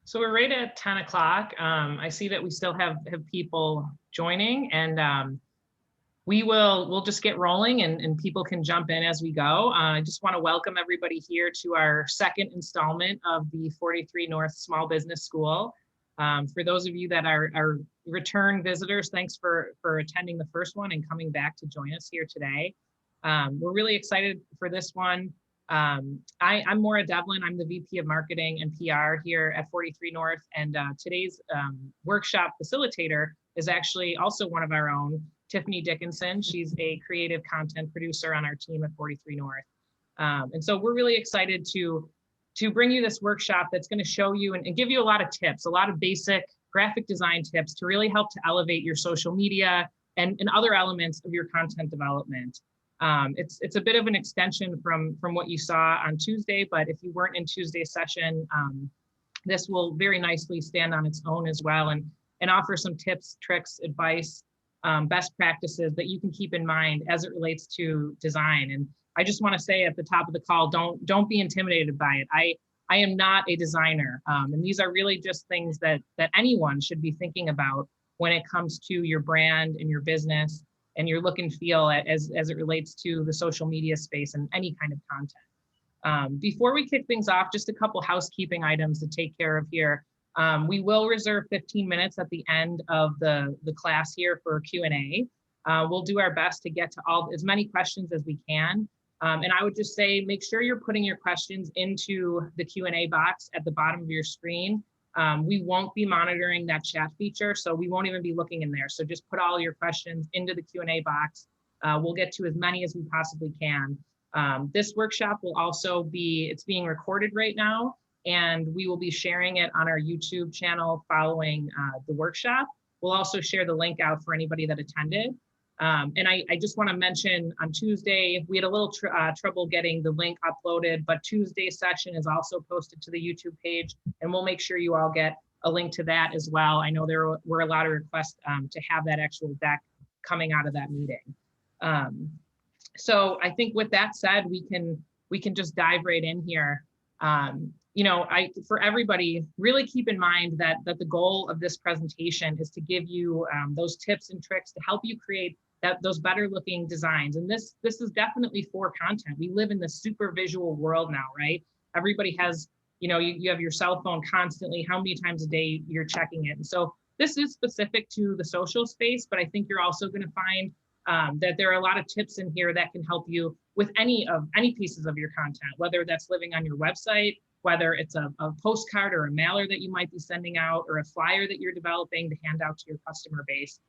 So we're right at 10 o'clock. I see that we still have people joining, and we'll just get rolling, and people can jump in as we go. I just want to welcome everybody here to our second installment of the 43 North Small Business School. For those of you that are return visitors, thanks for attending the first one and coming back to join us here today. We're really excited for this one. I'm Maura Devlin. I'm the VP of Marketing and PR here at 43 North, and today's workshop facilitator is actually also one of our own, Tiffani Dickinson. She's a creative content producer on our team at 43 North. And so we're really excited to bring you this workshop that's going to show you and give you a lot of tips, a lot of basic graphic design tips to really help to elevate your social media and other elements of your content development. It's a bit of an extension from what you saw on Tuesday, but if you weren't in Tuesday's session, this will very nicely stand on its own as well and offer some tips, tricks, advice, best practices that you can keep in mind as it relates to design. And I just want to say at the top of the call, don't be intimidated by it. I am not a designer, and these are really just things that anyone should be thinking about when it comes to your brand and your business and your look and feel as it relates to the social media space and any kind of content. Before we kick things off, just a couple housekeeping items to take care of here. We will reserve 15 minutes at the end of the class here for Q&A. We'll do our best to get to as many questions as we can. And I would just say, make sure you're putting your questions into the Q&A box at the bottom of your screen. We won't be monitoring that chat feature, so we won't even be looking in there. So just put all your questions into the Q&A box. We'll get to as many as we possibly can. This workshop will also it's being recorded right now, and we will be sharing it on our YouTube channel following the workshop. We'll also share the link out for anybody that attended. And I just want to mention on Tuesday, we had a little trouble getting the link uploaded, but Tuesday's session is also posted to the YouTube page, and we'll make sure you all get a link to that as well. I know there were a lot of requests to have that actual deck coming out of that meeting. So I think with that said, we can just dive right in here. For everybody, really keep in mind that the goal of this presentation is to give you those tips and tricks to help you create those better looking designs. And this is definitely for content. We live in this super visual world now, right? Everybody has, you have your cell phone constantly, how many times a day you're checking it. And so this is specific to the social space, but I think you're also going to find that there are a lot of tips in here that can help you with any pieces of your content, whether that's living on your website, whether it's a postcard or a mailer that you might be sending out, or a flyer that you're developing to hand out to your customer base.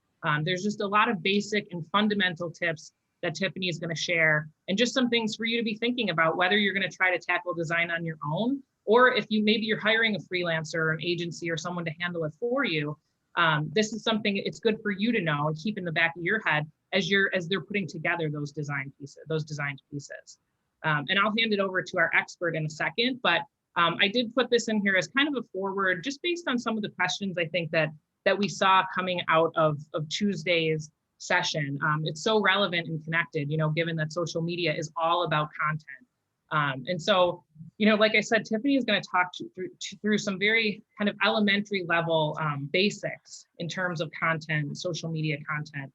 There's just a lot of basic and fundamental tips that Tiffani is going to share, and just some things for you to be thinking about, whether you're going to try to tackle design on your own, or if maybe you're hiring a freelancer or an agency or someone to handle it for you. This is something it's good for you to know and keep in the back of your head as they're putting together those designed pieces. And I'll hand it over to our expert in a second, but I did put this in here as kind of a forward, just based on some of the questions I think that we saw coming out of Tuesday's session. It's so relevant and connected, given that social media is all about content. And so, like I said, Tiffani is going to talk through some very kind of elementary level basics in terms of content, social media content.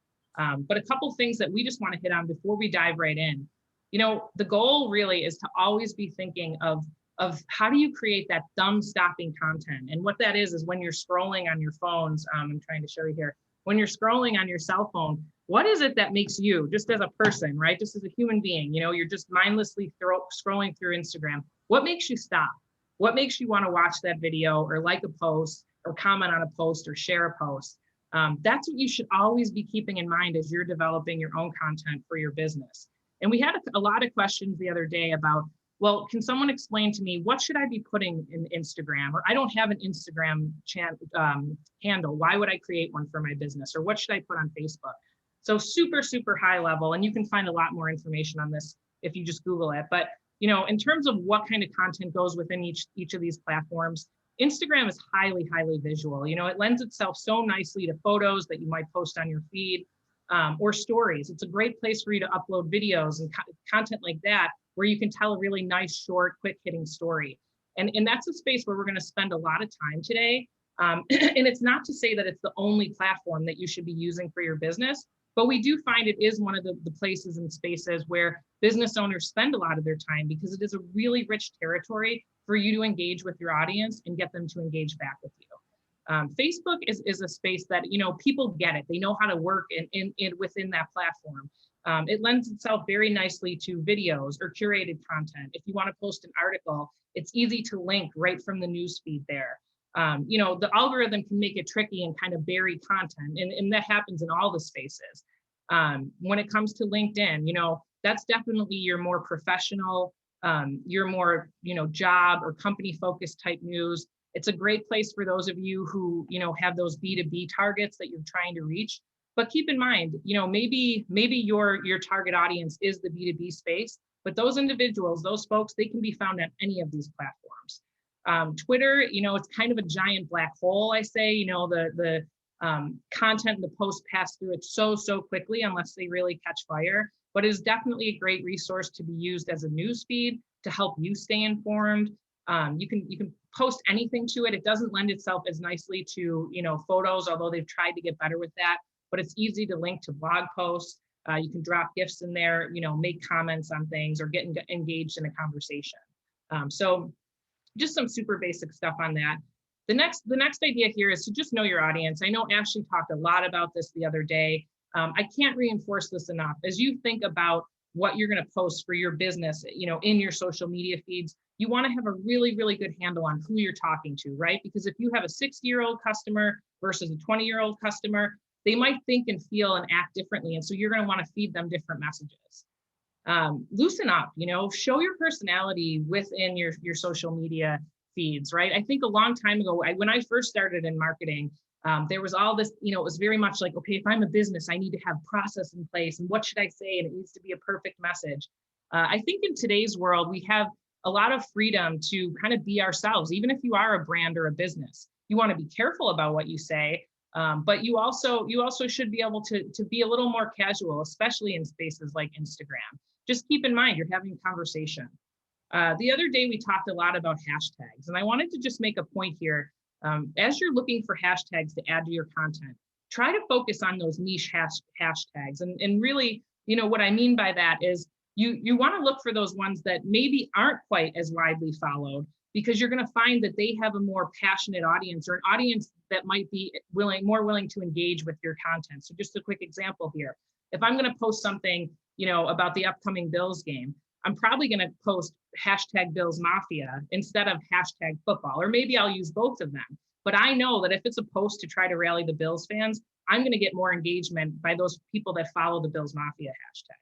But a couple things that we just want to hit on before we dive right in. The goal really is to always be thinking of how do you create that thumb-stopping content? And what that is when you're scrolling on your phones, I'm trying to show you here, when you're scrolling on your cell phone, what is it that makes you, just as a person, right? Just as a human being, you're just mindlessly scrolling through Instagram. What makes you stop? What makes you want to watch that video or like a post or comment on a post or share a post? That's what you should always be keeping in mind as you're developing your own content for your business. And we had a lot of questions the other day about, well, can someone explain to me, what should I be putting in Instagram? Or I don't have an Instagram handle. Why would I create one for my business? Or what should I put on Facebook? So super, super high level. And you can find a lot more information on this if you just Google it. But, in terms of what kind of content goes within each of these platforms, Instagram is highly, highly visual. It lends itself so nicely to photos that you might post on your feed or stories. It's a great place for you to upload videos and content like that, where you can tell a really nice, short, quick hitting story. And that's a space where we're going to spend a lot of time today. And it's not to say that it's the only platform that you should be using for your business, but we do find it is one of the places and spaces where business owners spend a lot of their time, because it is a really rich territory for you to engage with your audience and get them to engage back with you. Facebook is a space that, you know, people get it. They know how to work in within that platform. It lends itself very nicely to videos or curated content. If you want to post an article, it's easy to link right from the newsfeed there. You know, the algorithm can make it tricky and kind of bury content, and that happens in all the spaces. When it comes to LinkedIn, you know, that's definitely your more professional, your more, you know, job or company focused type news. It's a great place for those of you who, you know, have those B2B targets that you're trying to reach. But keep in mind, you know, maybe your target audience is the B2B space, but those individuals, those folks, they can be found on any of these platforms. Twitter, you know, it's kind of a giant black hole, I say. You know, the content and the posts pass through it so quickly unless they really catch fire. But it is definitely a great resource to be used as a news feed to help you stay informed. You can post anything to it. It doesn't lend itself as nicely to, you know, photos, although they've tried to get better with that. But it's easy to link to blog posts. You can drop GIFs in there, you know, make comments on things or get engaged in a conversation. So just some super basic stuff on that. The next idea here is to just know your audience. I know Ashley talked a lot about this the other day. I can't reinforce this enough. As you think about what you're going to post for your business, you know, in your social media feeds, you want to have a really good handle on who you're talking to, right? Because if you have a 60-year-old customer versus a 20-year-old customer, they might think and feel and act differently. And so you're going to want to feed them different messages. Loosen up, you know, show your personality within your social media feeds, right? I think a long time ago, when I first started in marketing, there was all this, you know, it was very much like, okay, if I'm a business, I need to have process in place, and what should I say? And it needs to be a perfect message. I think in today's world, we have a lot of freedom to kind of be ourselves, even if you are a brand or a business. You want to be careful about what you say, but you also should be able to be a little more casual, especially in spaces like Instagram. Just keep in mind, you're having a conversation. The other day, we talked a lot about hashtags, and I wanted to just make a point here. As you're looking for hashtags to add to your content, try to focus on those niche hashtags. And really, you know, what I mean by that is you want to look for those ones that maybe aren't quite as widely followed, because you're going to find that they have a more passionate audience, or an audience that might be more willing to engage with your content. So just a quick example here. If I'm going to post something, you know, about the upcoming Bills game, I'm probably going to post hashtag Bills Mafia instead of hashtag football, or maybe I'll use both of them. But I know that if it's a post to try to rally the Bills fans, I'm going to get more engagement by those people that follow the Bills Mafia hashtag.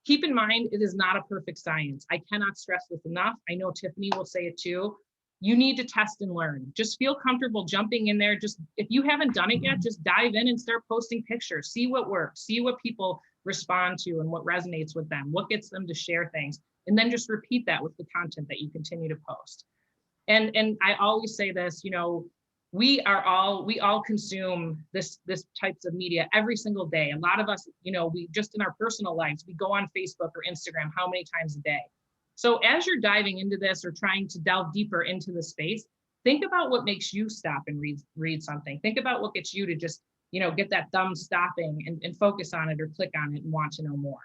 Keep in mind, it is not a perfect science. I cannot stress this enough. I know Tiffani will say it too. You need to test and learn. Just feel comfortable jumping in there. Just, if you haven't done it yet, just dive in and start posting pictures. See what works. See what people respond to and what resonates with them, what gets them to share things. And then just repeat that with the content that you continue to post. And I always say this, you know, we all consume this types of media every single day. A lot of us, you know, we just in our personal lives, we go on Facebook or Instagram how many times a day. So as you're diving into this or trying to delve deeper into the space, think about what makes you stop and read something. Think about what gets you to just, you know, get that thumb stopping and focus on it or click on it and want to know more.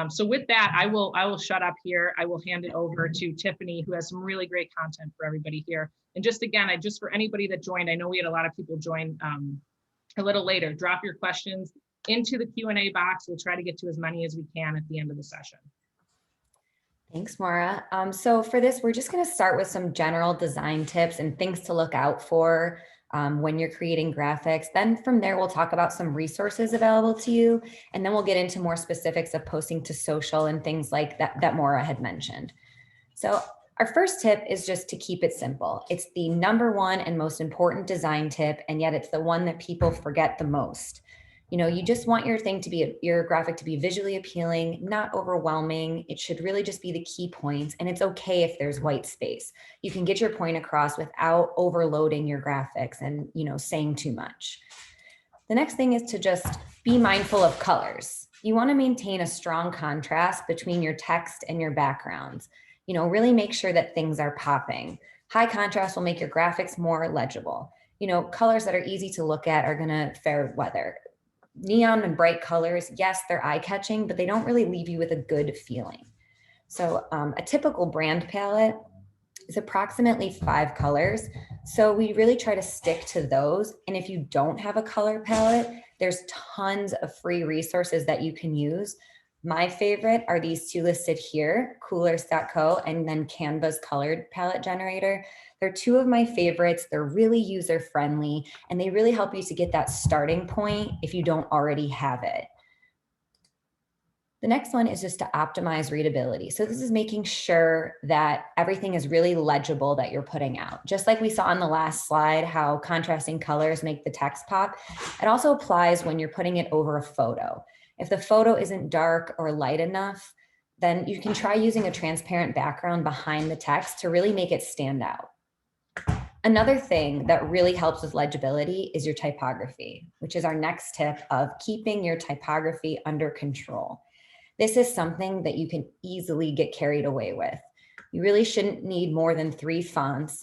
So with that, I will shut up here. I will hand it over to Tiffani, who has some really great content for everybody here. And just again, for anybody that joined, I know we had a lot of people join a little later. Drop your questions into the Q&A box. We'll try to get to as many as we can at the end of the session. Thanks, Maura. So for this, we're just going to start with some general design tips and things to look out for when you're creating graphics. Then from there, we'll talk about some resources available to you. And then we'll get into more specifics of posting to social and things like that Maura had mentioned. So our first tip is just to keep it simple. It's the number one and most important design tip, and yet it's the one that people forget the most. You know, you just want your graphic to be visually appealing, not overwhelming. It should really just be the key points, and it's okay if there's white space. You can get your point across without overloading your graphics and, you know, saying too much. The next thing is to just be mindful of colors. You want to maintain a strong contrast between your text and your backgrounds. Really make sure that things are popping. High contrast will make your graphics more legible. Colors that are easy to look at are going to fair weather. Neon and bright colors, yes, they're eye-catching, but they don't really leave you with a good feeling. So a typical brand palette is approximately 5 colors. So we really try to stick to those. And if you don't have a color palette, there's tons of free resources that you can use. My favorite are these two listed here, coolers.co and then Canva's colored palette generator. They're two of my favorites. They're really user friendly and they really help you to get that starting point if you don't already have it. The next one is just to optimize readability. So this is making sure that everything is really legible that you're putting out. Just like we saw on the last slide, how contrasting colors make the text pop, it also applies when you're putting it over a photo. If the photo isn't dark or light enough, then you can try using a transparent background behind the text to really make it stand out. Another thing that really helps with legibility is your typography, which is our next tip of keeping your typography under control. This is something that you can easily get carried away with. You really shouldn't need more than 3 fonts.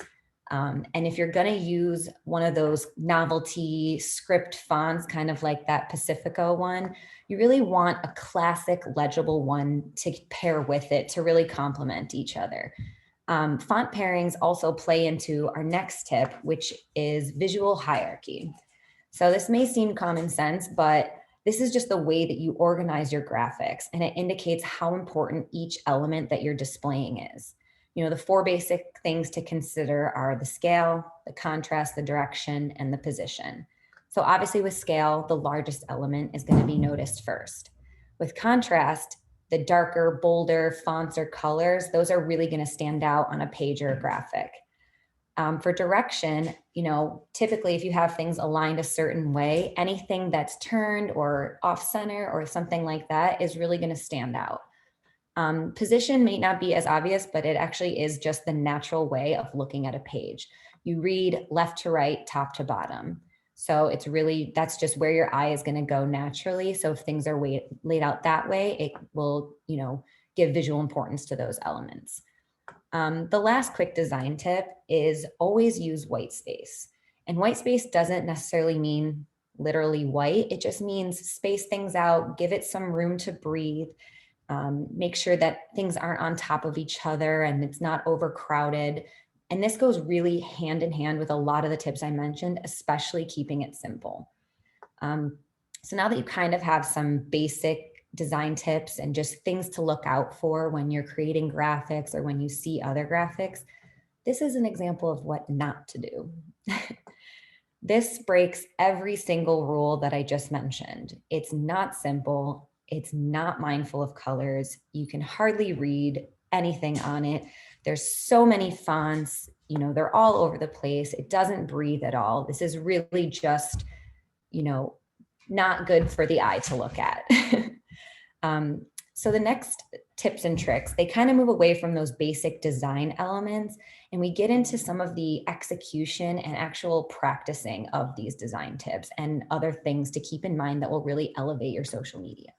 And if you're going to use one of those novelty script fonts, kind of like that Pacifico one, you really want a classic legible one to pair with it to really complement each other. Font pairings also play into our next tip, which is visual hierarchy. So this may seem common sense, but this is just the way that you organize your graphics, and it indicates how important each element that you're displaying is. The 4 basic things to consider are the scale, the contrast, the direction, and the position. So obviously with scale, the largest element is going to be noticed first. With contrast, the darker, bolder fonts or colors, those are really going to stand out on a page or a graphic. For direction, typically if you have things aligned a certain way, anything that's turned or off center or something like that is really going to stand out. Position may not be as obvious, but it actually is just the natural way of looking at a page. You read left to right, top to bottom. So that's just where your eye is going to go naturally. So if things are laid out that way, it will, give visual importance to those elements. The last quick design tip is always use white space. And white space doesn't necessarily mean literally white. It just means space things out, give it some room to breathe, make sure that things aren't on top of each other and it's not overcrowded. And this goes really hand in hand with a lot of the tips I mentioned, especially keeping it simple. So now that you kind of have some basic design tips and just things to look out for when you're creating graphics or when you see other graphics, this is an example of what not to do. This breaks every single rule that I just mentioned. It's not simple. It's not mindful of colors. You can hardly read anything on it. There's so many fonts, they're all over the place. It doesn't breathe at all. This is really just, not good for the eye to look at. So the next tips and tricks, they kind of move away from those basic design elements and we get into some of the execution and actual practicing of these design tips and other things to keep in mind that will really elevate your social media.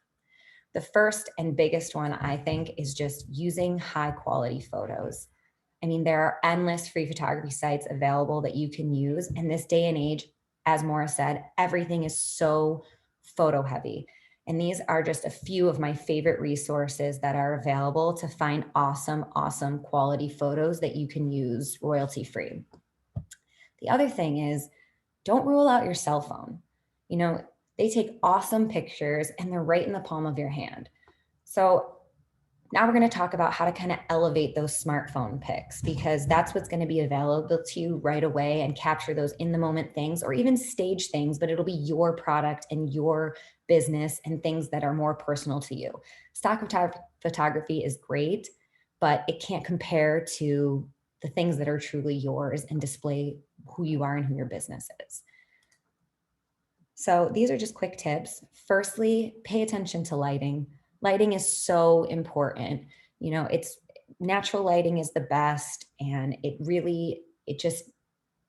The first and biggest one, I think, is just using high quality photos. I mean, there are endless free photography sites available that you can use. In this day and age, as Maura said, everything is so photo heavy. And these are just a few of my favorite resources that are available to find awesome, awesome quality photos that you can use royalty free. The other thing is, don't rule out your cell phone. They take awesome pictures and they're right in the palm of your hand. So now we're going to talk about how to kind of elevate those smartphone pics, because that's what's going to be available to you right away and capture those in the moment things or even stage things, but it'll be your product and your business and things that are more personal to you. Stock photography is great, but it can't compare to the things that are truly yours and display who you are and who your business is. So these are just quick tips. Firstly, pay attention to lighting. Lighting is so important. It's natural lighting is the best, and it just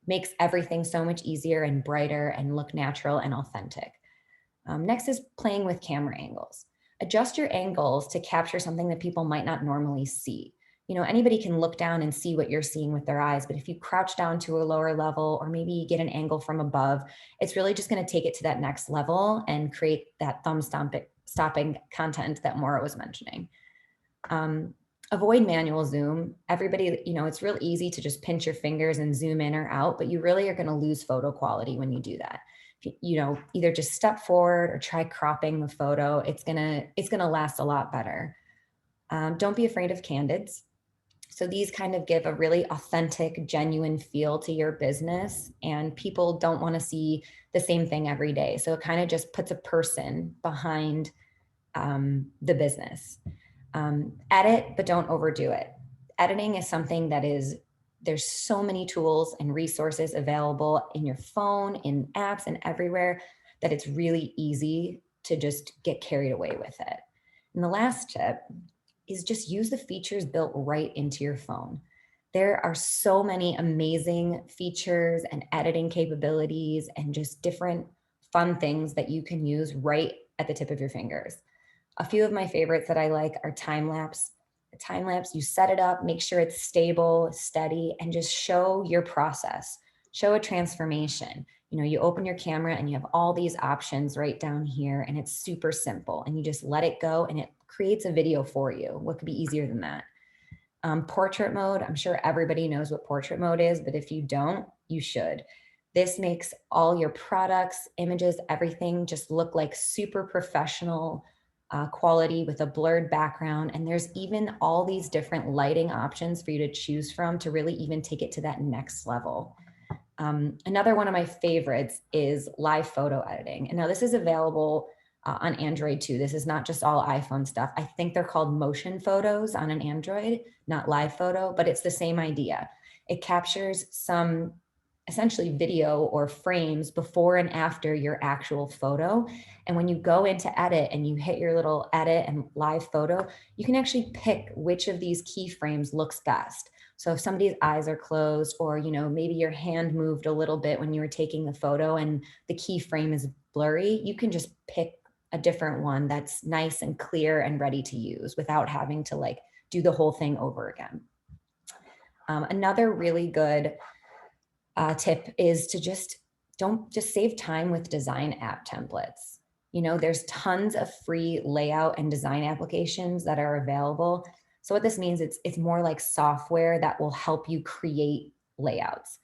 makes everything so much easier and brighter and look natural and authentic. Next is playing with camera angles. Adjust your angles to capture something that people might not normally see. anybody can look down and see what you're seeing with their eyes. But if you crouch down to a lower level, or maybe get an angle from above, it's really just going to take it to that next level and create that stopping content that Maura was mentioning. Avoid manual zoom. Everybody, it's real easy to just pinch your fingers and zoom in or out, but you really are going to lose photo quality when you do that. Either just step forward or try cropping the photo. It's gonna last a lot better. Don't be afraid of candids. So these kind of give a really authentic, genuine feel to your business, and people don't want to see the same thing every day. So it kind of just puts a person behind the business. Edit, but don't overdo it. Editing is something that there's so many tools and resources available in your phone, in apps, and everywhere, that it's really easy to just get carried away with it. And the last tip is just use the features built right into your phone. There are so many amazing features and editing capabilities and just different fun things that you can use right at the tip of your fingers. A few of my favorites that I like are time lapse. A time lapse, you set it up, make sure it's stable, steady, and just show your process, show a transformation. You open your camera and you have all these options right down here, and it's super simple, and you just let it go and it creates a video for you. What could be easier than that? Portrait mode, I'm sure everybody knows what portrait mode is, but if you don't, you should. This makes all your products, images, everything just look like super professional quality with a blurred background. And there's even all these different lighting options for you to choose from to really even take it to that next level. Another one of my favorites is live photo editing. And now this is available on Android too. This is not just all iPhone stuff. I think they're called motion photos on an Android, not live photo, but it's the same idea. It captures some essentially video or frames before and after your actual photo. And when you go into edit and you hit your little edit and live photo, you can actually pick which of these keyframes looks best. So if somebody's eyes are closed, or maybe your hand moved a little bit when you were taking the photo and the keyframe is blurry, you can just pick a different one that's nice and clear and ready to use without having to do the whole thing over again. Another really good tip is to just save time with design app templates. There's tons of free layout and design applications that are available. So what this means, it's more like software that will help you create layouts.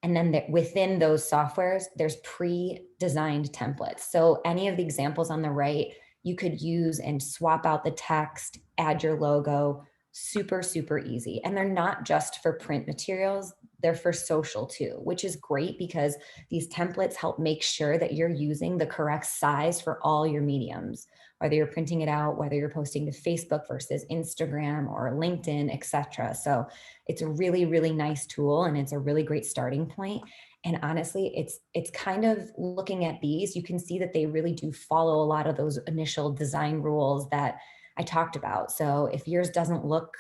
And then within those softwares, there's pre-designed templates. So any of the examples on the right, you could use and swap out the text, add your logo, super, super easy. And they're not just for print materials, they're for social too, which is great because these templates help make sure that you're using the correct size for all your mediums, whether you're printing it out, whether you're posting to Facebook versus Instagram or LinkedIn, etc. So it's a really, really nice tool, and it's a really great starting point. And honestly, it's kind of looking at these, you can see that they really do follow a lot of those initial design rules that I talked about. So if yours doesn't look,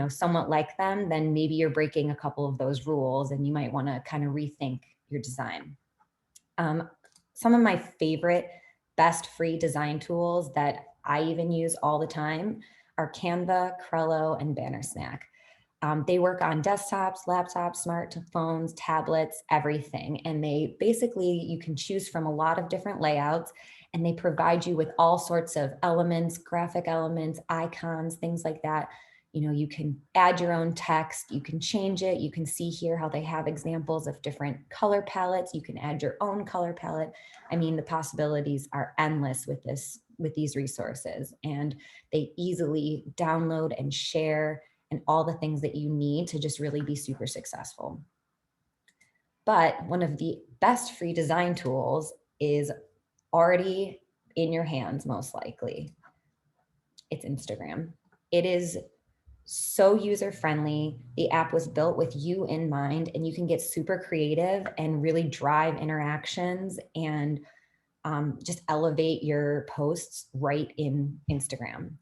somewhat like them, then maybe you're breaking a couple of those rules and you might want to kind of rethink your design. Some of my favorite best free design tools that I even use all the time are Canva, Trello, and Bannersnack. They work on desktops, laptops, smartphones, tablets, everything. And they basically, you can choose from a lot of different layouts, and they provide you with all sorts of elements, graphic elements, icons, things like that. You can add your own text, you can change it. You can see here how they have examples of different color palettes. You can add your own color palette. I mean, the possibilities are endless with these resources, and they easily download and share, and all the things that you need to just really be super successful. But one of the best free design tools is already in your hands, most likely. It's Instagram. It is so user-friendly. The app was built with you in mind, and you can get super creative and really drive interactions and just elevate your posts right in Instagram.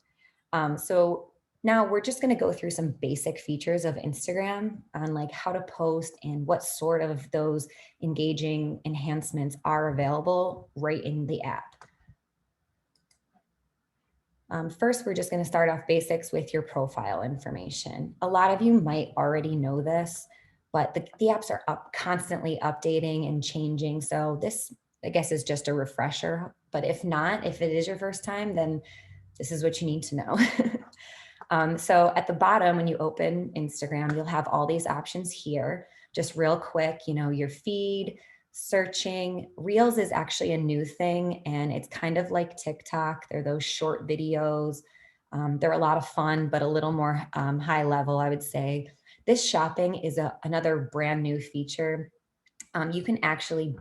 So now we're just going to go through some basic features of Instagram on how to post and what sort of those engaging enhancements are available right in the app. First, we're just going to start off basics with your profile information. A lot of you might already know this, but the apps are constantly updating and changing. So this, I guess, is just a refresher. But if not, if it is your first time, then this is what you need to know. So at the bottom, when you open Instagram, you'll have all these options here. Just real quick, your feed, searching. Reels is actually a new thing, and it's kind of like TikTok. They're those short videos. They're a lot of fun, but a little more high level, I would say. This shopping is another brand new feature. You can actually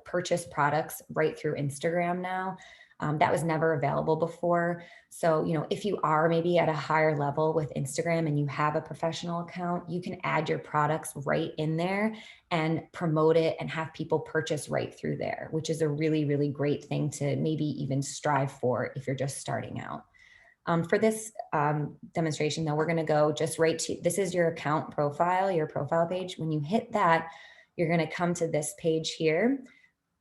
purchase products right through Instagram now. That was never available before. So, if you are maybe at a higher level with Instagram and you have a professional account, you can add your products right in there and promote it and have people purchase right through there, which is a really, really great thing to maybe even strive for if you're just starting out. For this demonstration, though, we're going to go just right to, this is your account profile, your profile page. When you hit that, you're going to come to this page here.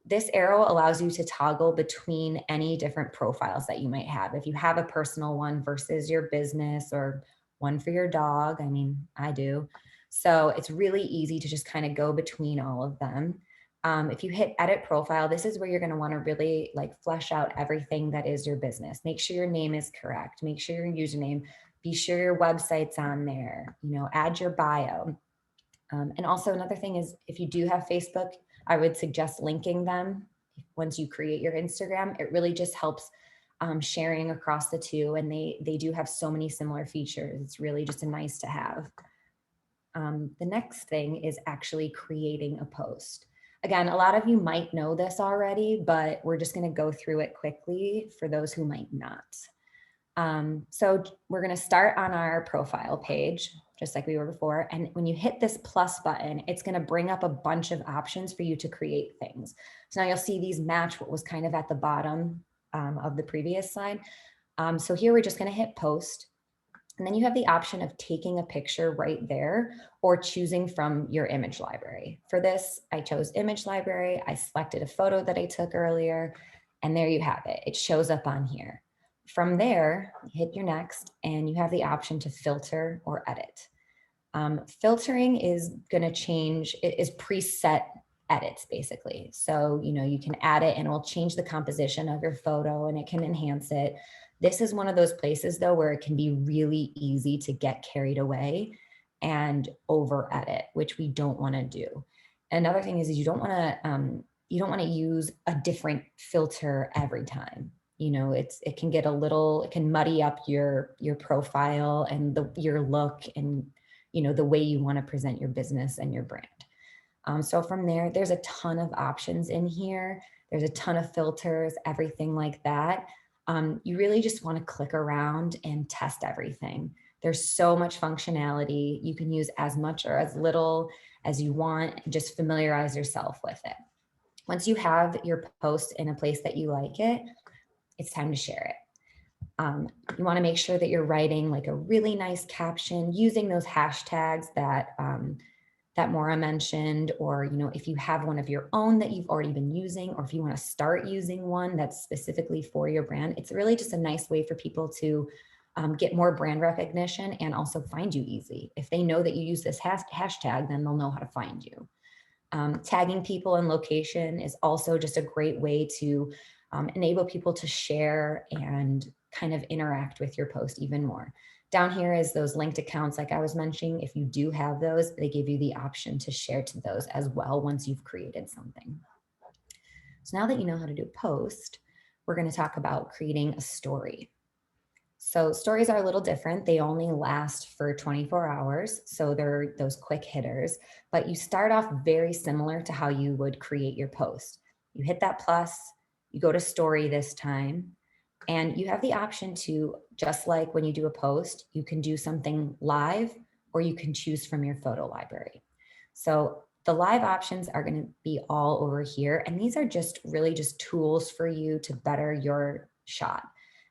This arrow allows you to toggle between any different profiles that you might have. If you have a personal one versus your business, or one for your dog, I mean, I do. So it's really easy to just kind of go between all of them. If you hit edit profile, this is where you're going to want to really flesh out everything that is your business. Make sure your name is correct. Make sure your username, be sure your website's on there, add your bio. And also another thing is, if you do have Facebook, I would suggest linking them once you create your Instagram. It really just helps sharing across the two, and they do have so many similar features. It's really just a nice to have. The next thing is actually creating a post. Again, a lot of you might know this already, but we're just going to go through it quickly for those who might not. So we're going to start on our profile page, just like we were before. And when you hit this plus button, it's going to bring up a bunch of options for you to create things. So now you'll see these match what was kind of at the bottom of the previous slide. So here we're just going to hit post. And then you have the option of taking a picture right there or choosing from your image library. For this, I chose image library. I selected a photo that I took earlier, and there you have it. It shows up on here. From there, hit your next, and you have the option to filter or edit. Filtering is going to change, it is preset edits basically. So, you can add it and it will change the composition of your photo and it can enhance it. This is one of those places though, where it can be really easy to get carried away and over edit, which we don't want to do. Another thing is you don't want to use a different filter every time. It can get it can muddy up your profile and your look and the way you want to present your business and your brand. So from there's a ton of options in here. There's a ton of filters, everything like that. You really just want to click around and test everything. There's so much functionality. You can use as much or as little as you want. Just familiarize yourself with it. Once you have your post in a place that you like it, it's time to share it. You want to make sure that you're writing a really nice caption using those hashtags that that Maura mentioned, or if you have one of your own that you've already been using, or if you want to start using one that's specifically for your brand. It's really just a nice way for people to get more brand recognition and also find you easy. If they know that you use this hashtag, then they'll know how to find you. Tagging people and location is also just a great way to enable people to share and kind of interact with your post even more. Down here is those linked accounts like I was mentioning. If you do have those, they give you the option to share to those as well once you've created something. So now that you know how to do a post, we're going to talk about creating a story. So stories are a little different. They only last for 24 hours. So they're those quick hitters, but you start off very similar to how you would create your post. You hit that plus, you go to story this time, and you have the option to, just like when you do a post, you can do something live or you can choose from your photo library. So the live options are going to be all over here. And these are just really just tools for you to better your shot.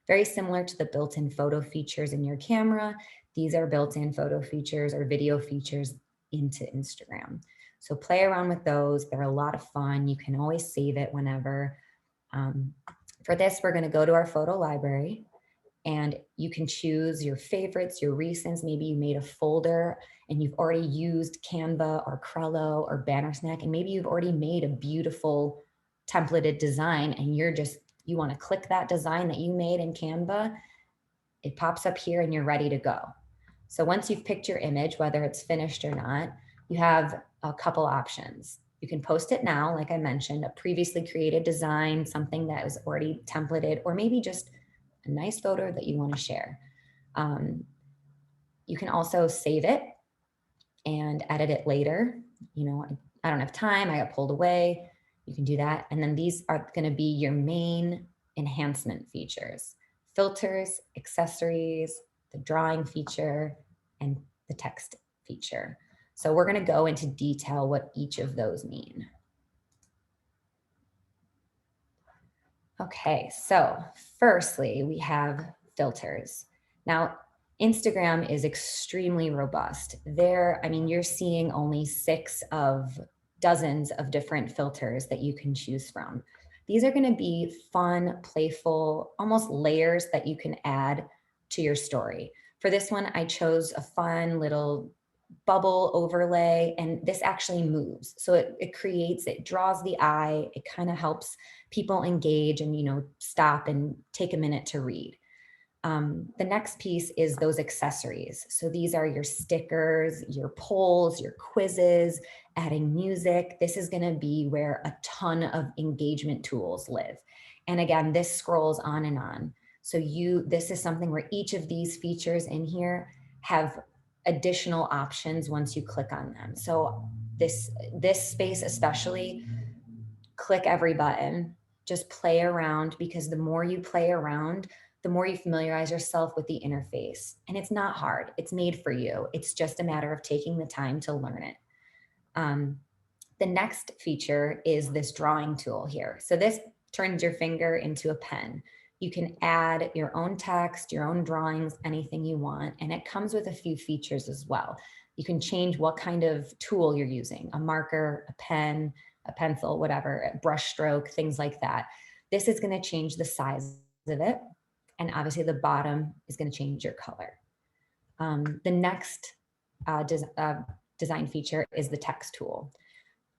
Very similar to the built-in photo features in your camera. These are built-in photo features or video features into Instagram. So play around with those. They're a lot of fun. You can always save it whenever. For this, we're going to go to our photo library, and you can choose your favorites, your recents. Maybe you made a folder and you've already used Canva or Trello or Bannersnap, and maybe you've already made a beautiful templated design and you want to click that design that you made in Canva. It pops up here and you're ready to go. So once you've picked your image, whether it's finished or not, you have a couple options. You can post it now, like I mentioned, a previously created design, something that was already templated, or maybe just a nice photo that you want to share. You can also save it and edit it later. You know, I don't have time, I got pulled away. You can do that. And then these are going to be your main enhancement features: filters, accessories, the drawing feature, and the text feature. So we're going to go into detail what each of those mean. Okay, so firstly, we have filters. Now, Instagram is extremely robust. I mean, you're seeing only 6 of dozens of different filters that you can choose from. These are going to be fun, playful, almost layers that you can add to your story. For this one, I chose a fun little bubble overlay, and this actually moves. So it draws the eye. It kind of helps people engage and, stop and take a minute to read. The next piece is those accessories. So these are your stickers, your polls, your quizzes, adding music. This is going to be where a ton of engagement tools live. And again, this scrolls on and on. So this is something where each of these features in here have additional options once you click on them. So this space especially, click every button, just play around, because the more you play around, the more you familiarize yourself with the interface. And it's not hard. It's made for you. It's just a matter of taking the time to learn it. The next feature is this drawing tool here. So this turns your finger into a pen. You can add your own text, your own drawings, anything you want. And it comes with a few features as well. You can change what kind of tool you're using: a marker, a pen, a pencil, whatever, a brush stroke, things like that. This is going to change the size of it. And obviously the bottom is going to change your color. The next design feature is the text tool.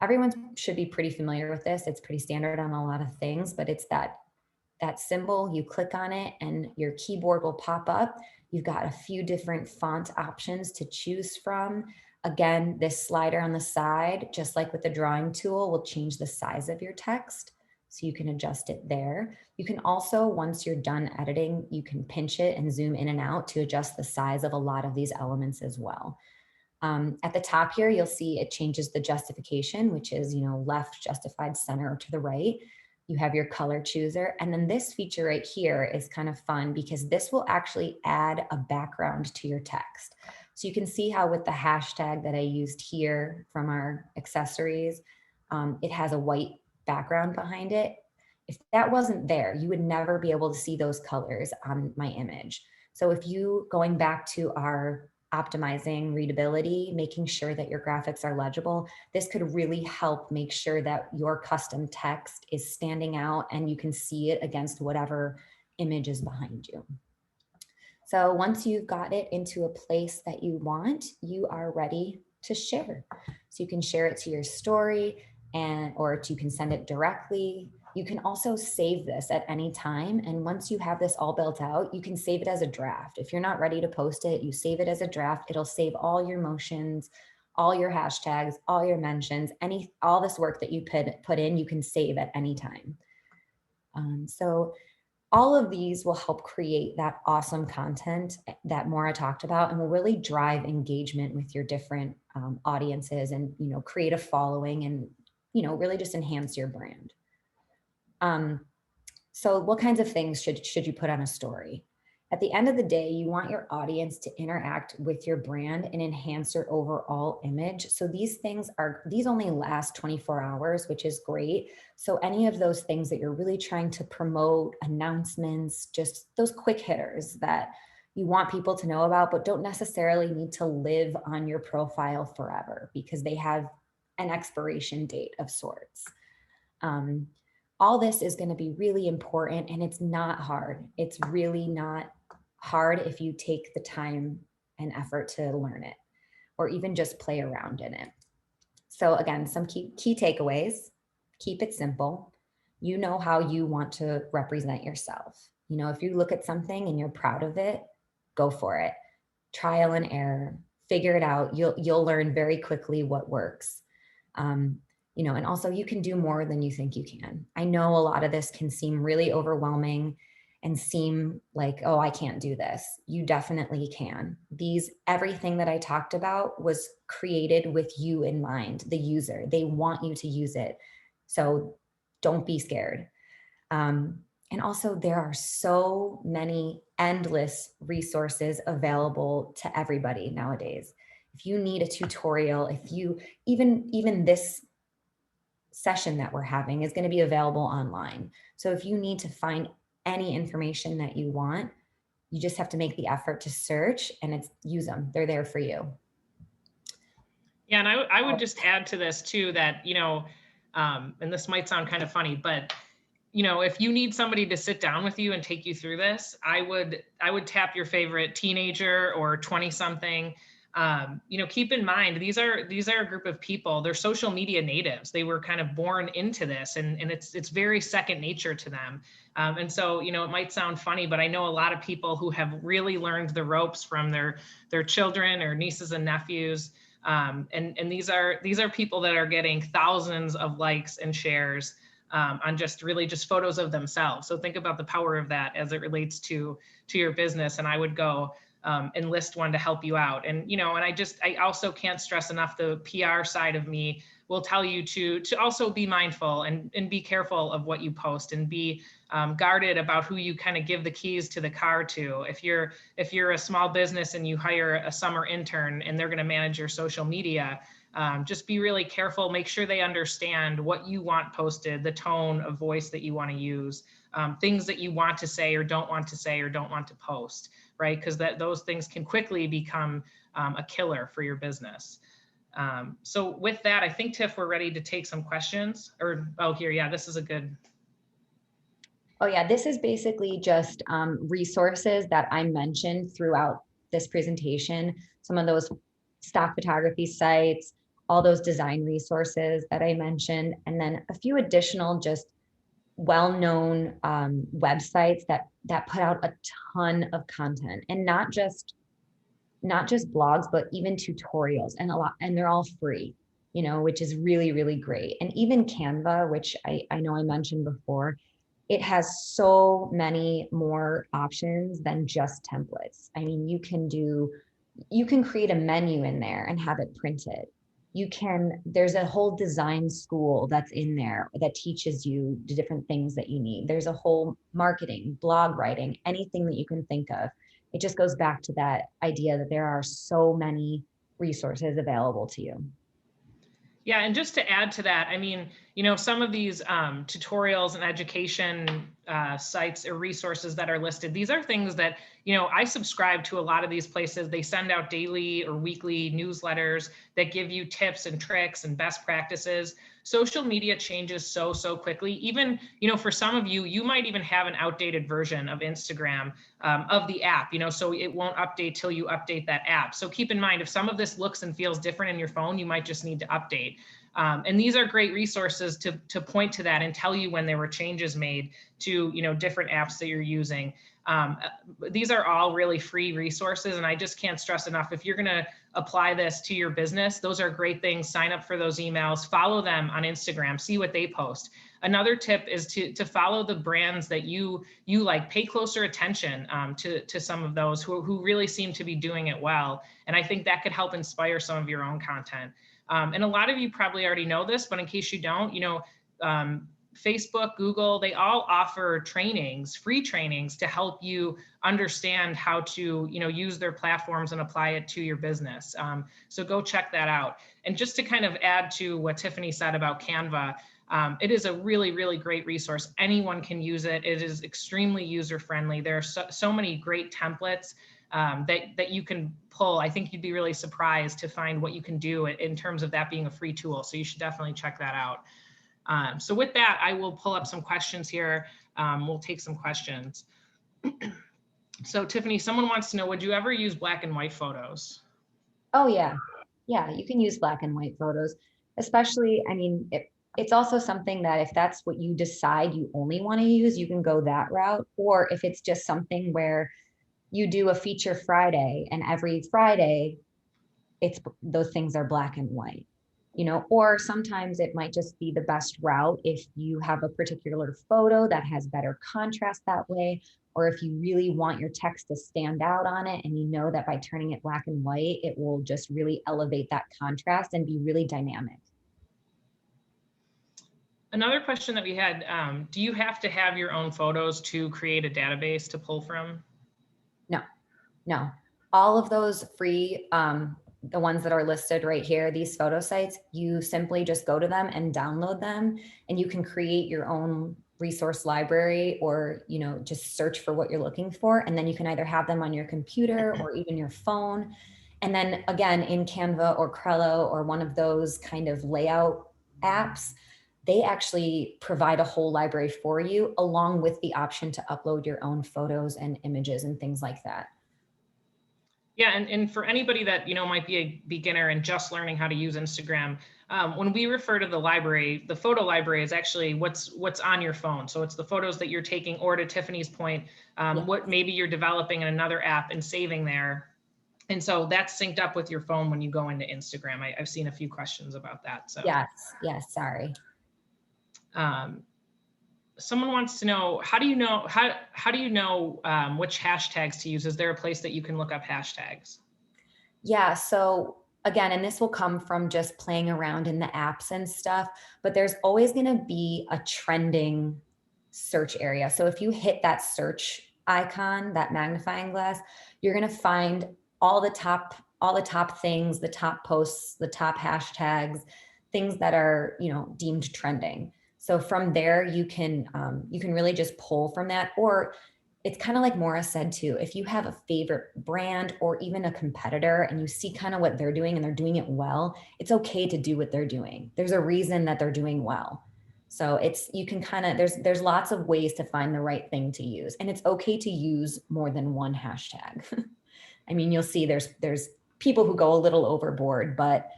Everyone should be pretty familiar with this. It's pretty standard on a lot of things, but it's that symbol. You click on it and your keyboard will pop up. You've got a few different font options to choose from. Again, this slider on the side, just like with the drawing tool, will change the size of your text. So you can adjust it there. You can also, once you're done editing, you can pinch it and zoom in and out to adjust the size of a lot of these elements as well. At the top here, you'll see it changes the justification, which is, left justified, center, or to the right. You have your color chooser. And then this feature right here is kind of fun, because this will actually add a background to your text. So you can see how with the hashtag that I used here from our accessories, it has a white background behind it. If that wasn't there, you would never be able to see those colors on my image. So if you, going back to our optimizing readability, making sure that your graphics are legible, this could really help make sure that your custom text is standing out and you can see it against whatever image is behind you. So once you've got it into a place that you want, you are ready to share. So you can share it to your story, or you can send it directly. You can also save this at any time. And once you have this all built out, you can save it as a draft. If you're not ready to post it, you save it as a draft. It'll save all your motions, all your hashtags, all your mentions, all this work that you put in, you can save at any time. So all of these will help create that awesome content that Maura talked about, and will really drive engagement with your different audiences, and create a following, and really just enhance your brand. So what kinds of things should you put on a story? At the end of the day, you want your audience to interact with your brand and enhance your overall image. So these only last 24 hours, which is great. So any of those things that you're really trying to promote, announcements, just those quick hitters that you want people to know about, but don't necessarily need to live on your profile forever, because they have an expiration date of sorts. All this is going to be really important, and it's not hard. It's really not hard if you take the time and effort to learn it or even just play around in it. So again, some key takeaways: keep it simple. You know how you want to represent yourself. You know, if you look at something and you're proud of it, go for it. Trial and error, figure it out. You'll learn very quickly what works. You know, and also you can do more than you think you can. I know a lot of this can seem really overwhelming and seem like, oh, I can't do this. You definitely can. Everything that I talked about was created with you in mind, the user. They want you to use it. So don't be scared. And also, there are so many endless resources available to everybody nowadays. If you need a tutorial, if you even this session that we're having is going to be available online. So if you need to find any information that you want, you just have to make the effort to search and use them. They're there for you. Yeah, and I would just add to this too that, and this might sound kind of funny, but if you need somebody to sit down with you and take you through this, I would tap your favorite teenager or 20 something. Keep in mind, these are a group of people. They're social media natives. They were kind of born into this, and it's very second nature to them. And so, it might sound funny, but I know a lot of people who have really learned the ropes from their children or nieces and nephews. And these are people that are getting thousands of likes and shares on just photos of themselves. So think about the power of that as it relates to your business. And I would go enlist one to help you out. And, I also can't stress enough, the PR side of me will tell you to also be mindful and be careful of what you post, and be guarded about who you kind of give the keys to the car to. If you're a small business and you hire a summer intern and they're going to manage your social media, just be really careful. Make sure they understand what you want posted, the tone of voice that you want to use, things that you want to say or don't want to say or don't want to post, right? Because those things can quickly become a killer for your business. So with that, I think, Tiff, we're ready to take some questions. Yeah, this is a good. Oh yeah, this is basically just resources that I mentioned throughout this presentation. Some of those stock photography sites, all those design resources that I mentioned, and then a few additional just well-known websites that put out a ton of content, and not just blogs, but even tutorials, and they're all free, which is really, really great. And even Canva, which I know I mentioned before, it has so many more options than just templates. I mean, you can create a menu in there and have it printed. There's a whole design school that's in there that teaches you the different things that you need. There's a whole marketing, blog writing, anything that you can think of. It just goes back to that idea that there are so many resources available to you. Yeah, and just to add to that, I mean, some of these tutorials and education sites or resources that are listed, these are things that, I subscribe to a lot of these places. They send out daily or weekly newsletters that give you tips and tricks and best practices. Social media changes so quickly. Even, for some of you, you might even have an outdated version of Instagram, of the app, so it won't update till you update that app. So keep in mind, if some of this looks and feels different in your phone, you might just need to update. And these are great resources to point to that and tell you when there were changes made to different apps that you're using. These are all really free resources, and I just can't stress enough, if you're going to apply this to your business, those are great things. Sign up for those emails, follow them on Instagram, see what they post. Another tip is to follow the brands that you like. Pay closer attention to some of those who really seem to be doing it well, and I think that could help inspire some of your own content. And a lot of you probably already know this, but in case you don't, Facebook, Google, they all offer trainings, free trainings, to help you understand how to, use their platforms and apply it to your business. So go check that out. And just to kind of add to what Tiffani said about Canva, it is a really, really great resource. Anyone can use it. It is extremely user-friendly. There are so many great templates that you can pull. I think you'd be really surprised to find what you can do in terms of that being a free tool. So you should definitely check that out. So with that, I will pull up some questions here. We'll take some questions. So Tiffany, someone wants to know, would you ever use black and white photos? Oh yeah. Yeah, you can use black and white photos, especially, I mean, it's also something that if that's what you decide you only want to use, you can go that route. Or if it's just something where you do a feature Friday and every Friday it's those things are black and white, or sometimes it might just be the best route if you have a particular photo that has better contrast that way, or if you really want your text to stand out on it and you know that by turning it black and white it will just really elevate that contrast and be really dynamic. Another question that we had, do you have to have your own photos to create a database to pull from? No, no, all of those free, the ones that are listed right here, these photo sites, you simply just go to them and download them, and you can create your own resource library, or just search for what you're looking for, and then you can either have them on your computer or even your phone. And then again, in Canva or Trello or one of those kind of layout apps, they actually provide a whole library for you, along with the option to upload your own photos and images and things like that. Yeah, and for anybody that might be a beginner and just learning how to use Instagram, when we refer to the library, the photo library is actually what's on your phone. So it's the photos that you're taking, or to Tiffany's point, what maybe you're developing in another app and saving there. And so that's synced up with your phone when you go into Instagram. I've seen a few questions about that. So yes, sorry. um, someone wants to know, how do you know which hashtags to use? Is there a place that you can look up hashtags? Yeah, so again, and this will come from just playing around in the apps and stuff, but there's always going to be a trending search area. So if you hit that search icon, that magnifying glass, you're going to find all the top things, the top posts, the top hashtags, things that are, deemed trending. So from there, you can really just pull from that. Or it's kind of like Maura said too, if you have a favorite brand or even a competitor and you see kind of what they're doing and they're doing it well, it's okay to do what they're doing. There's a reason that they're doing well. So you can kind of, there's lots of ways to find the right thing to use, and it's okay to use more than one hashtag. I mean, you'll see there's people who go a little overboard, but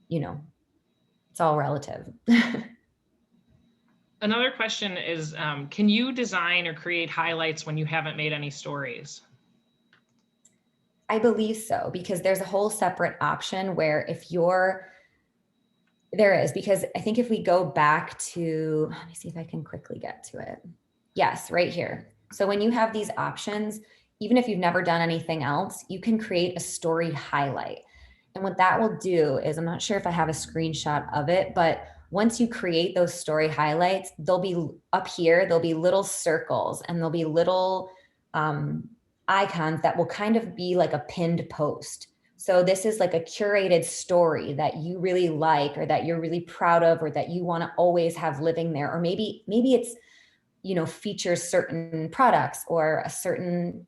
it's all relative. Another question is, can you design or create highlights when you haven't made any stories? I believe so, because there's a whole separate option where there is, because I think if we go back to, let me see if I can quickly get to it. Yes, right here. So when you have these options, even if you've never done anything else, you can create a story highlight. And what that will do is, I'm not sure if I have a screenshot of it, but once you create those story highlights, they'll be up here, there'll be little circles and there'll be little icons that will kind of be like a pinned post. So this is like a curated story that you really like, or that you're really proud of, or that you want to always have living there. Or maybe it's, features certain products or a certain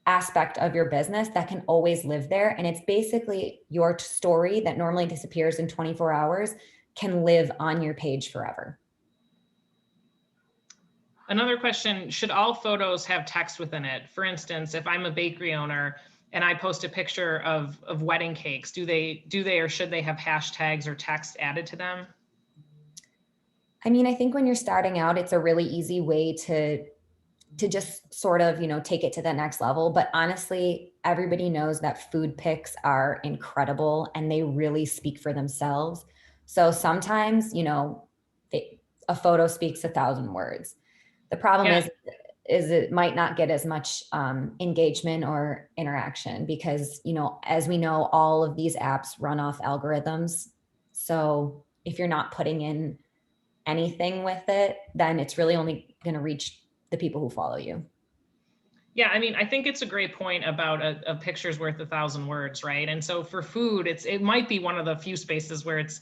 aspect of your business that can always live there. And it's basically your story that normally disappears in 24 hours can live on your page forever. Another question, should all photos have text within it? For instance, if I'm a bakery owner and I post a picture of wedding cakes, do they or should they have hashtags or text added to them? I mean, I think when you're starting out, it's a really easy way to just sort of, take it to the next level. But honestly, everybody knows that food pics are incredible and they really speak for themselves. So sometimes, a photo speaks 1,000 words. The problem Yeah. is it might not get as much engagement or interaction, because, as we know, all of these apps run off algorithms. So if you're not putting in anything with it, then it's really only going to reach the people who follow you. Yeah, I mean, I think it's a great point about a picture's worth 1,000 words, right? And so for food, it might be one of the few spaces where it's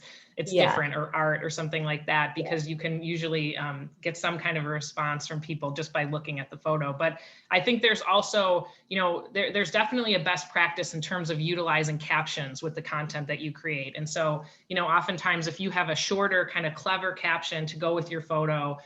Yeah. different, or art or something like that, because you can usually get some kind of a response from people just by looking at the photo. But I think there's also, there's definitely a best practice in terms of utilizing captions with the content that you create. And so, oftentimes if you have a shorter kind of clever caption to go with your photo,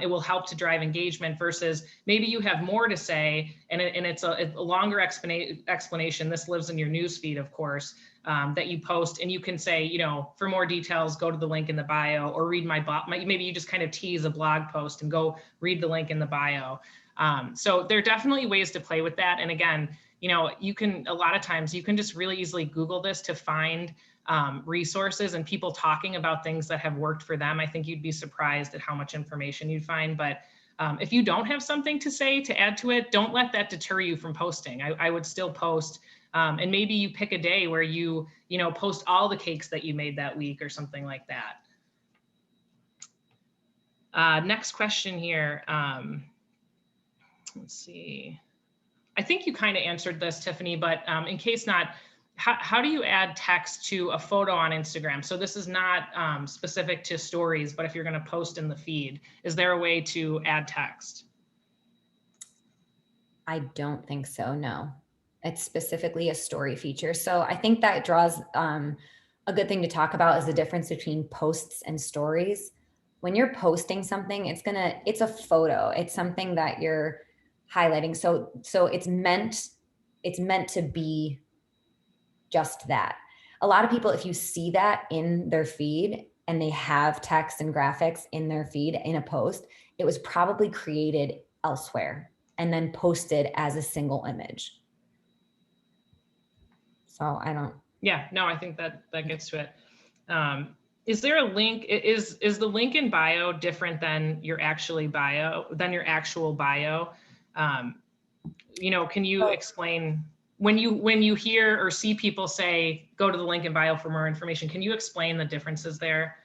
It will help to drive engagement versus maybe you have more to say and it's a longer explanation. This lives in your newsfeed, of course, that you post, and you can say, you know, for more details, go to the link in the bio or read my blog. Maybe you just kind of tease a blog post and go read the link in the bio. So there are definitely ways to play with that. And again, you know, you can, a lot of times you can just really easily Google this to find resources and people talking about things that have worked for them. I think you'd be surprised at how much information you'd find. But if you don't have something to say to add to it, don't let that deter you from posting. I would still post, and maybe you pick a day where you know, post all the cakes that you made that week or something like that. Next question here. Let's see. I think you kind of answered this, Tiffani, but in case not, how do you add text to a photo on Instagram? So this is not specific to stories, but if you're going to post in the feed, is there a way to add text? I don't think so, no. It's specifically a story feature. So I think that draws a good thing to talk about is the difference between posts and stories. When you're posting something, it's a photo. It's something that you're highlighting. So it's meant to be just that. A lot of people, if you see that in their feed and they have text and graphics in their feed in a post, it was probably created elsewhere and then posted as a single image. So I don't. Yeah, no, I think that gets to it. Is there a link? Is the link in bio different than your actual bio? You know, can you explain when you hear or see people say, go to the link in bio for more information, can you explain the differences there?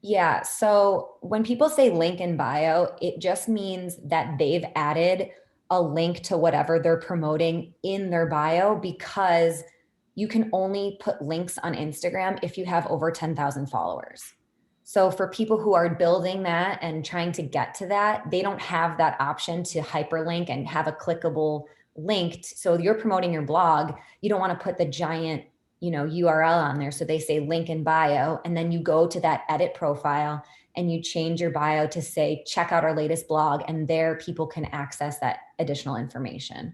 Yeah, so when people say link in bio, it just means that they've added a link to whatever they're promoting in their bio, because you can only put links on Instagram if you have over 10,000 followers. So for people who are building that and trying to get to that, they don't have that option to hyperlink and have a clickable link. So you're promoting your blog, you don't want to put the giant, you know, URL on there. So they say link in bio, and then you go to that edit profile and you change your bio to say, check out our latest blog, and there people can access that additional information.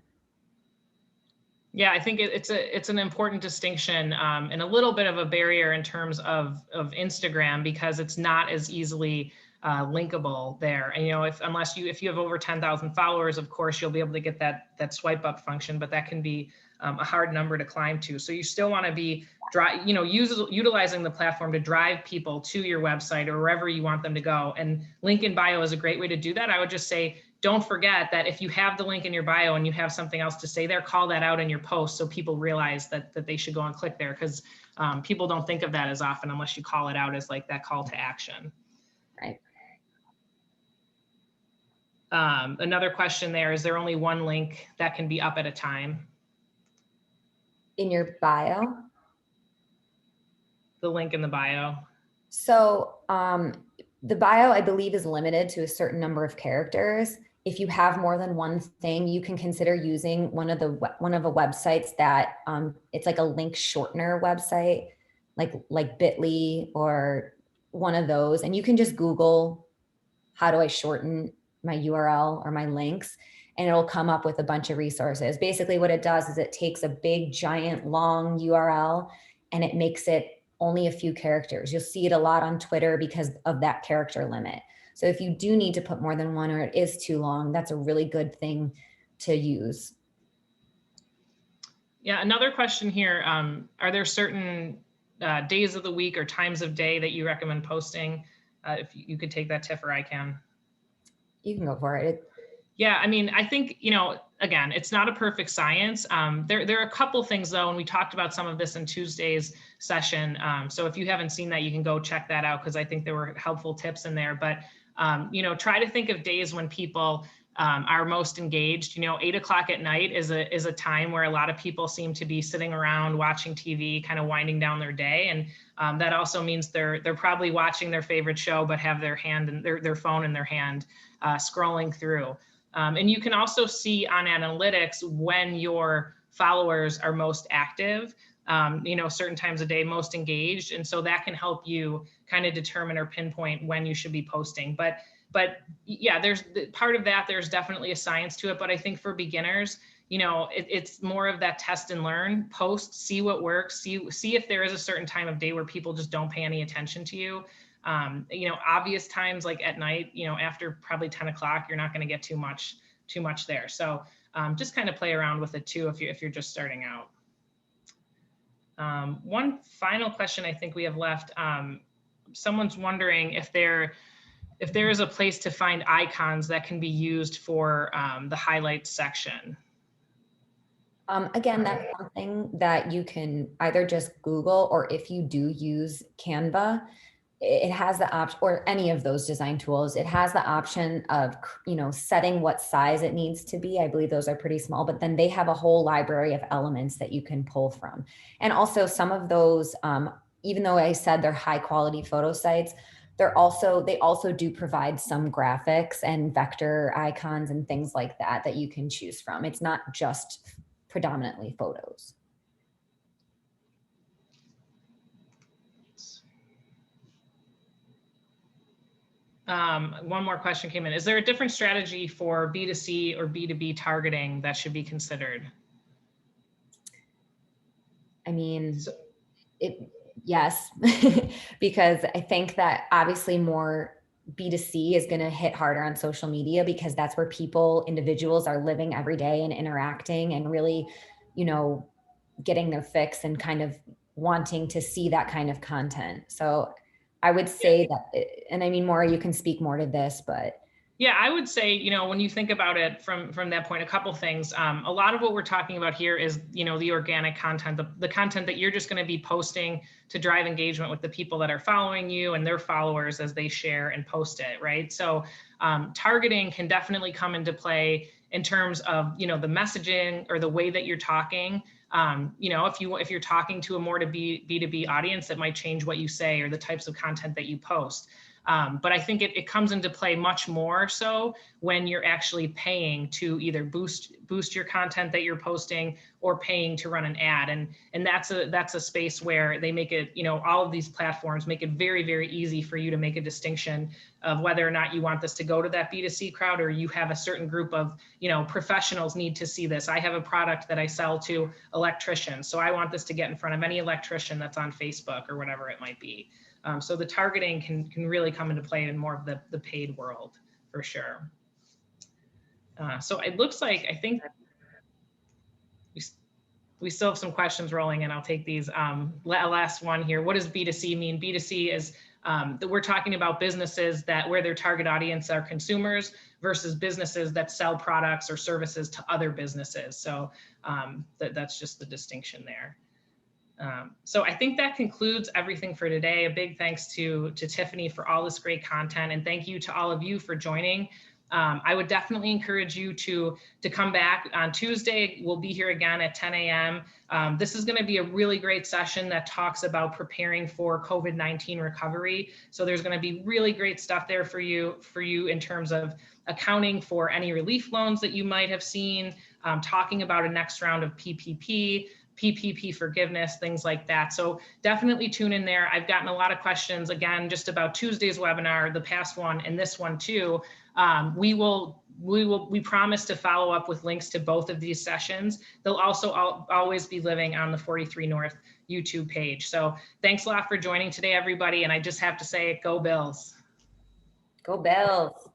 Yeah, I think it's an important distinction and a little bit of a barrier in terms of Instagram, because it's not as easily linkable there. And, you know, if you have over 10,000 followers, of course, you'll be able to get that swipe up function, but that can be a hard number to climb to. So you still want to be utilizing the platform to drive people to your website or wherever you want them to go. And link in bio is a great way to do that. I would just say, don't forget that if you have the link in your bio and you have something else to say there, call that out in your post so people realize that they should go and click there, because people don't think of that as often unless you call it out as like that call to action. Right. Another question there, is there only one link that can be up at a time? In your bio? The link in the bio. So the bio, I believe, is limited to a certain number of characters. If you have more than one thing, you can consider using one of the websites that it's like a link shortener website, like Bitly or one of those. And you can just Google, how do I shorten my URL or my links? And it'll come up with a bunch of resources. Basically what it does is it takes a big, giant, long URL and it makes it only a few characters. You'll see it a lot on Twitter because of that character limit. So if you do need to put more than one, or it is too long, that's a really good thing to use. Yeah, another question here. Are there certain days of the week or times of day that you recommend posting? If you could take that, Tiff, or I can. You can go for it. Yeah, I mean, I think, you know, again, it's not a perfect science. There are a couple things though, and we talked about some of this in Tuesday's session. So if you haven't seen that, you can go check that out, because I think there were helpful tips in there. But you know, try to think of days when people are most engaged. You know, 8 o'clock at night is a time where a lot of people seem to be sitting around watching TV, kind of winding down their day, and that also means they're probably watching their favorite show, but have their hand and their phone in their hand, scrolling through. And you can also see on analytics when your followers are most active, you know, certain times of day, most engaged. And so that can help you kind of determine or pinpoint when you should be posting. But But yeah, there's part of that, there's definitely a science to it. But I think for beginners, you know, it's more of that test and learn, post, see what works, see if there is a certain time of day where people just don't pay any attention to you. You know, obvious times like at night, you know, after probably 10 o'clock, you're not going to get too much there. So just kind of play around with it too if you're just starting out. One final question I think we have left. Someone's wondering if there is a place to find icons that can be used for the highlights section. Again, that's something that you can either just Google, or if you do use Canva, it has the option, or any of those design tools, it has the option of, you know, setting what size it needs to be. I believe those are pretty small, but then they have a whole library of elements that you can pull from. And also some of those, even though I said they're high quality photo sites, they also do provide some graphics and vector icons and things like that that you can choose from. It's not just predominantly photos. One more question came in. Is there a different strategy for B2C or B2B targeting that should be considered? I mean, yes, because I think that obviously more B2C is going to hit harder on social media, because that's where individuals are living every day and interacting and really, you know, getting their fix and kind of wanting to see that kind of content. So I would say that, and I mean, Maura, you can speak more to this, but yeah, I would say, you know, when you think about it from that point, a couple things. A lot of what we're talking about here is, you know, the organic content, the content that you're just going to be posting to drive engagement with the people that are following you and their followers as they share and post it, right? So targeting can definitely come into play in terms of, you know, the messaging or the way that you're talking. You know, if you're talking to a more B2B audience, that might change what you say or the types of content that you post. But I think it comes into play much more so when you're actually paying to either boost your content that you're posting or paying to run an ad. And that's a space where they make it, you know, all of these platforms make it very, very easy for you to make a distinction of whether or not you want this to go to that B2C crowd, or you have a certain group of, you know, professionals need to see this. I have a product that I sell to electricians, so I want this to get in front of any electrician that's on Facebook or whatever it might be. So the targeting can really come into play in more of the paid world for sure. So it looks like, I think we still have some questions rolling in. I'll take these. Last one here. What does B2C mean? B2C is that we're talking about businesses where their target audience are consumers versus businesses that sell products or services to other businesses. So that's just the distinction there. So I think that concludes everything for today. A big thanks to Tiffani for all this great content, and thank you to all of you for joining. I would definitely encourage you to come back on Tuesday. We'll be here again at 10 a.m. This is going to be a really great session that talks about preparing for COVID-19 recovery. So there's going to be really great stuff there for you in terms of accounting for any relief loans that you might have seen, talking about a next round of PPP forgiveness, things like that. So definitely tune in there. I've gotten a lot of questions, again, just about Tuesday's webinar, the past one, and this one too. We promise to follow up with links to both of these sessions. They'll also always be living on the 43 North YouTube page. So thanks a lot for joining today, everybody. And I just have to say, go Bills. Go Bills.